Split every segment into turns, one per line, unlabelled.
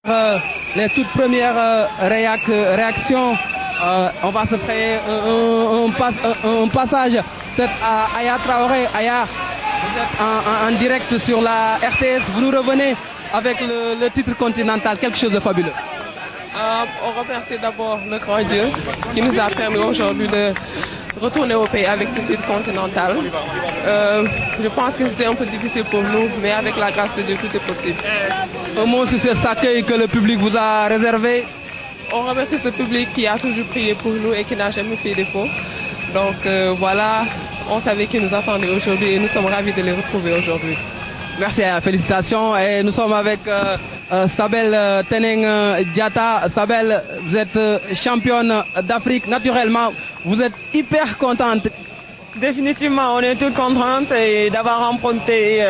Les toutes premières réactions. On va se faire un passage peut-être à Aya Traoré. Aya, vous êtes en direct sur la RTS. Vous nous revenez avec le titre continental, quelque chose de fabuleux.
On remercie d'abord le grand Dieu qui nous a permis aujourd'hui de retourner au pays avec ce titre continental. Je pense que c'était un peu difficile pour nous, mais avec la grâce de Dieu, tout est possible.
Un mot sur cet accueil que le public vous a réservé.
On remercie ce public qui a toujours prié pour nous et qui n'a jamais fait défaut. Donc voilà, on savait qu'ils nous attendaient aujourd'hui et nous sommes ravis de les retrouver aujourd'hui.
Merci, félicitations. Et nous sommes avec Sabel Teneng Diatta. Sabel, vous êtes championne d'Afrique. Naturellement, vous êtes hyper contente.
Définitivement, on est toutes contentes d'avoir remporté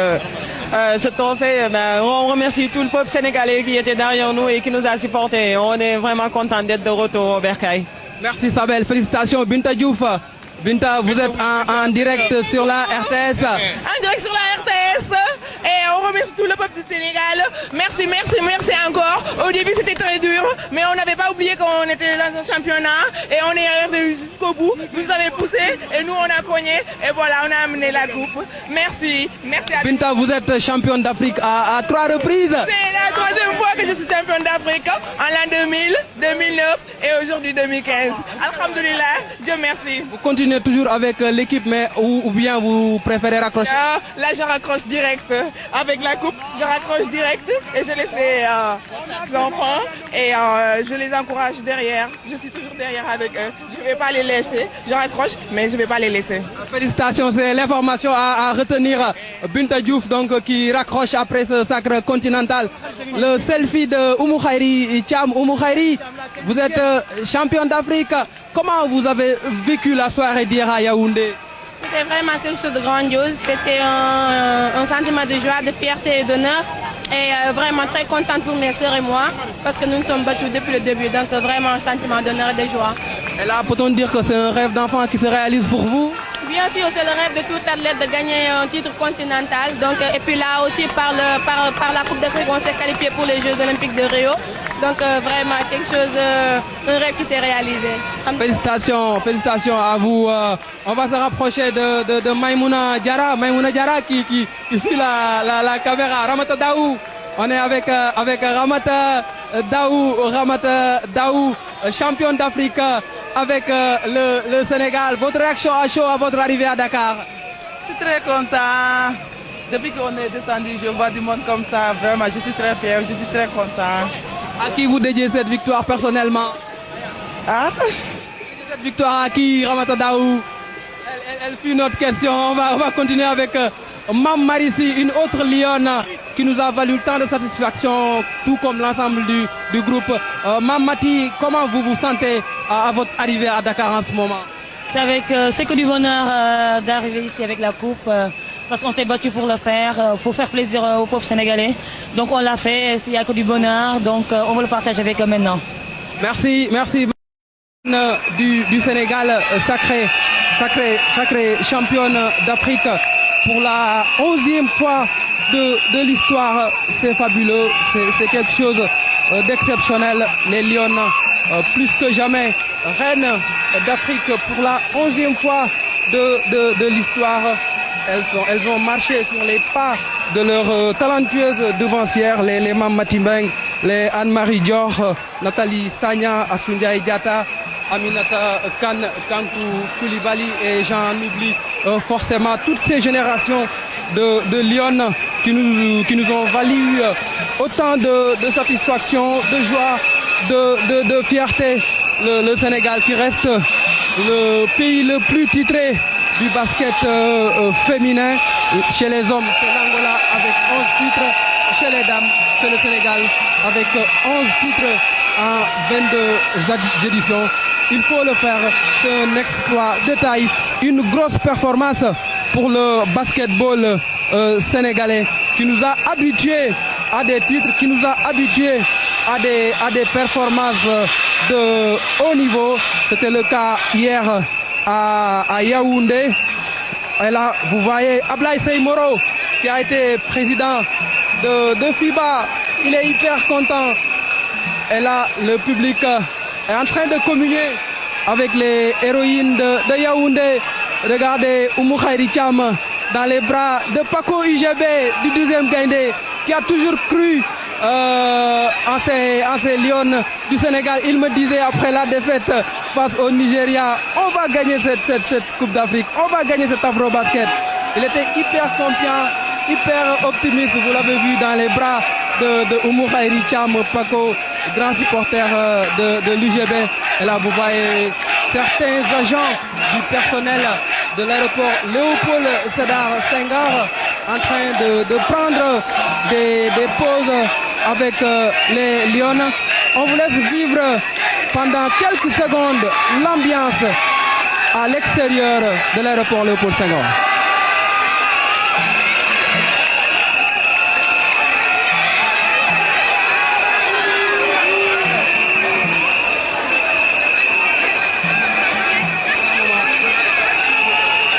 ce trophée. On remercie tout le peuple sénégalais qui était derrière nous et qui nous a supportés. On est vraiment content d'être de retour au Bercail.
Merci Sabel, félicitations. Binta Diouf. Binta, vous êtes en direct sur la RTS.
En direct sur la RTS. Et on remercie tout le peuple du Sénégal. Merci, merci, merci encore. Au début, c'était très dur, mais on n'avait pas oublié qu'on était dans un championnat. Et on est arrivé jusqu'au bout. Vous nous avez poussé et nous, on a cogné. Et voilà, on a amené la coupe. Merci. Merci à
Binta, vous êtes championne d'Afrique à 3 reprises.
C'est la troisième fois que je suis championne d'Afrique. En l'an 2000, 2009 et aujourd'hui 2015. Alhamdulillah, Dieu merci.
Vous continuez toujours avec l'équipe, mais ou bien vous préférez raccrocher?
Là, je raccroche direct. Avec la coupe, je raccroche direct et je laisse les enfants et je les encourage derrière. Je suis toujours derrière avec eux. Je ne vais pas les laisser. Je raccroche, mais je ne vais pas les laisser.
Félicitations, c'est l'information à retenir. Binta Diouf, donc, qui raccroche après ce sacre continental. Le selfie de Oumou Khairi Thiam. Oumou Khairi, vous êtes championne d'Afrique. Comment vous avez vécu la soirée d'hier à Yaoundé?
C'était vraiment quelque chose de grandiose. C'était un sentiment de joie, de fierté et d'honneur. Et vraiment très contente pour mes sœurs et moi, parce que nous nous sommes battus depuis le début. Donc vraiment un sentiment d'honneur et de joie.
Et là, peut-on dire que c'est un rêve d'enfant qui se réalise pour vous?
Bien sûr, c'est le rêve de tout athlète de gagner un titre continental. Donc, et puis là aussi, par la Coupe d'Afrique, on s'est qualifié pour les Jeux Olympiques de Rio. Donc vraiment quelque chose, un rêve qui s'est réalisé.
Félicitations, félicitations à vous. On va se rapprocher de Maïmouna Diarra. Maïmouna Diarra qui suit la caméra. Ramata Daou. On est avec Ramata Daou, championne d'Afrique avec le Sénégal. Votre réaction à chaud à votre arrivée à Dakar?
Je suis très content. Depuis qu'on est descendu, je vois du monde comme ça. Vraiment, je suis très fier, je suis très content.
À qui vous dédiez cette victoire personnellement? Cette victoire à qui, Ramata Daou? Elle fut notre question. On va continuer avec Mam Marissi, une autre lionne qui nous a valu tant de satisfaction, tout comme l'ensemble du groupe. Mam Mati, comment vous vous sentez à votre arrivée à Dakar en ce moment?
C'est que du bonheur d'arriver ici avec la coupe. Parce qu'on s'est battu pour le faire, pour faire plaisir au peuple sénégalais. Donc on l'a fait, il n'y a que du bonheur, donc on va le partager avec eux maintenant.
Merci, merci du Sénégal, sacrée championne d'Afrique pour la 11e fois de l'histoire. C'est fabuleux, c'est quelque chose d'exceptionnel. Les Lionnes, plus que jamais, reines d'Afrique pour la 11e fois de l'histoire. Elles ont marché sur les pas de leurs talentueuses devancières, les Mam Matimbeng, les Anne-Marie Dior, Nathalie Sagna, Assundiaï Diatta, Aminata Kankou Koulibaly et j'en oublie forcément toutes ces générations de Lionnes qui nous ont valu autant de satisfaction, de joie, de fierté. Le Sénégal qui reste le pays le plus titré du basket féminin. Chez les hommes, c'est l'Angola avec 11 titres. Chez les dames, c'est le Sénégal avec 11 titres en 22 éditions. Il faut le faire, c'est un exploit de taille, une grosse performance pour le basketball sénégalais qui nous a habitués à des titres, qui nous a habitués à des performances de haut niveau. C'était le cas hier à Yaoundé. Et là, vous voyez Ablaye Seymoro qui a été président de FIBA. Il est hyper content Et là, le public est en train de communier avec les héroïnes de Yaoundé. Regardez Oumou Khairi Thiam dans les bras de Paco UGB du 12e Gaïndé, qui a toujours cru en ces Lions du Sénégal. Il me disait après la défaite face au Nigeria, on va gagner cette Coupe d'Afrique, on va gagner cet Afro-Basket. Il était hyper confiant, hyper optimiste, vous l'avez vu dans les bras de Oumou Khairi Thiam, Paco, grand supporter de l'UGB. Et là, vous voyez certains agents du personnel de l'aéroport Léopold Sédar Senghor en train de prendre des pauses avec les Lions. On vous laisse vivre pendant quelques secondes l'ambiance à l'extérieur de l'aéroport Léopold Senghor.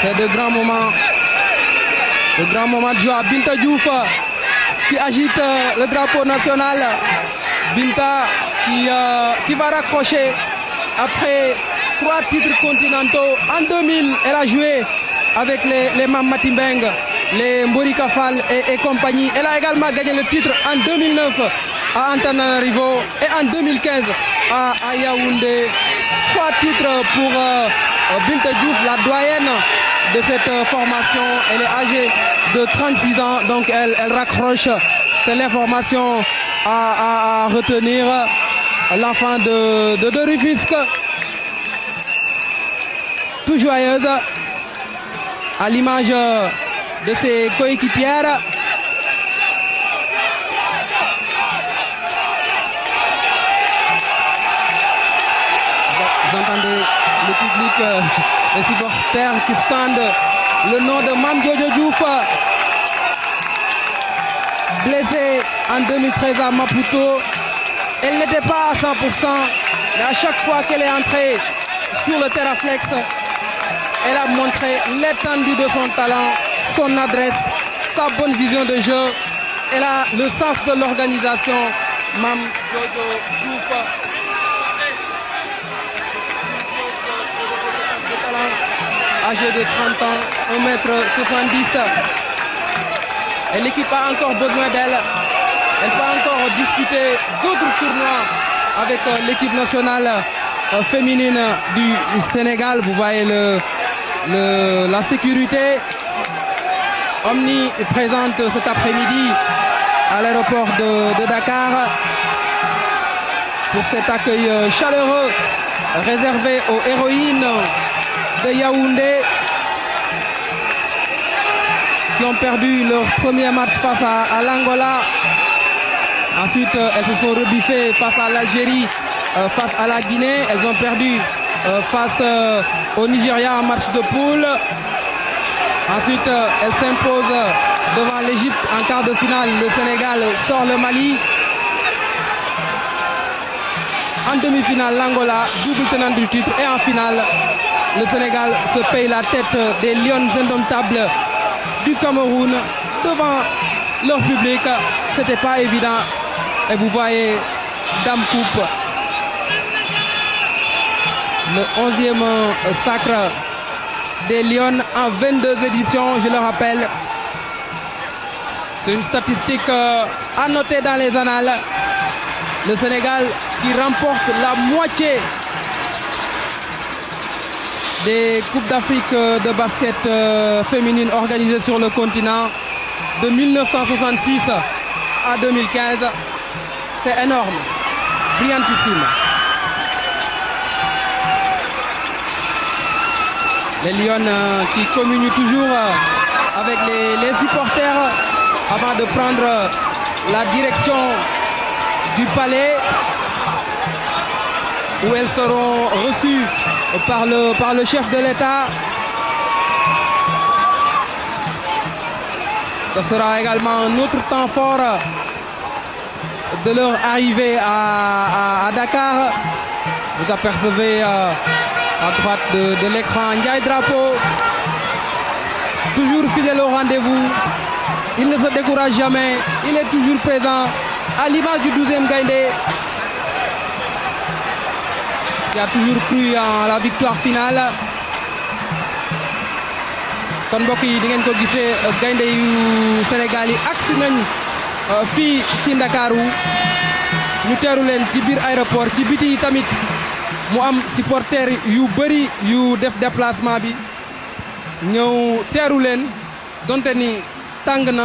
C'est de grands moments de joie. Binta Diouf qui agite le drapeau national. Binta qui va raccrocher après 3 titres continentaux. En 2000, elle a joué avec les Mamati Mbeng, les Mborika Fall et compagnie. Elle a également gagné le titre en 2009 à Antananarivo et en 2015 à Yaoundé. 3 titres pour Binta Diouf, la doyenne de cette formation. Elle est âgée de 36 ans, donc elle raccroche. C'est l'information à retenir. L'enfant de Rufisque, tout joyeuse, à l'image de ses coéquipières. Vous entendez le public, les supporters qui scandent le nom de Mame Jojo Diouf, blessée en 2013 à Maputo. Elle n'était pas à 100%, mais à chaque fois qu'elle est entrée sur le Terraflex, elle a montré l'étendue de son talent, son adresse, sa bonne vision de jeu. Elle a le sens de l'organisation. Mame Jojo Diouf, âgée de 30 ans, 1m70. Et l'équipe a encore besoin d'elle. Elle va encore disputer d'autres tournois avec l'équipe nationale féminine du Sénégal. Vous voyez la sécurité omniprésente cet après-midi à l'aéroport de Dakar pour cet accueil chaleureux réservé aux héroïnes de Yaoundé qui ont perdu leur premier match face à l'Angola. Ensuite, elles se sont rebiffées face à l'Algérie, face à la Guinée. Elles ont perdu face au Nigeria en match de poule. Ensuite, elles s'imposent devant l'Égypte en quart de finale. Le Sénégal sort le Mali. En demi-finale, l'Angola, double tenant du titre. Et en finale, le Sénégal se paye la tête des Lions indomptables du Cameroun devant leur public. C'était pas évident. Et vous voyez Dame Coupe, le 11e sacre des Lions en 22 éditions, je le rappelle. C'est une statistique à noter dans les annales. Le Sénégal qui remporte la moitié des Coupes d'Afrique de basket féminine organisées sur le continent de 1966 à 2015. C'est énorme, brillantissime. Les Lions qui communient toujours avec les supporters avant de prendre la direction du palais où elles seront reçues par le chef de l'État. Ce sera également un autre temps fort de leur arrivée à Dakar. Vous apercevez à droite de l'écran Ndiaye Drapeau, toujours fidèle au rendez-vous. Il ne se décourage jamais, il est toujours présent à l'image du 12e Gaïndé. qui a toujours cru en la victoire finale. kon mbokk yi di ngeen ko gisee gaynde yu Sénégal yi agsi nañ fii ci Ndakaaru ñu teeru leen ci biir aéroport ci biti yi tamit mu am supporter yu bëri yu def déplacement bi ñëw teeru leen donte ni tàng na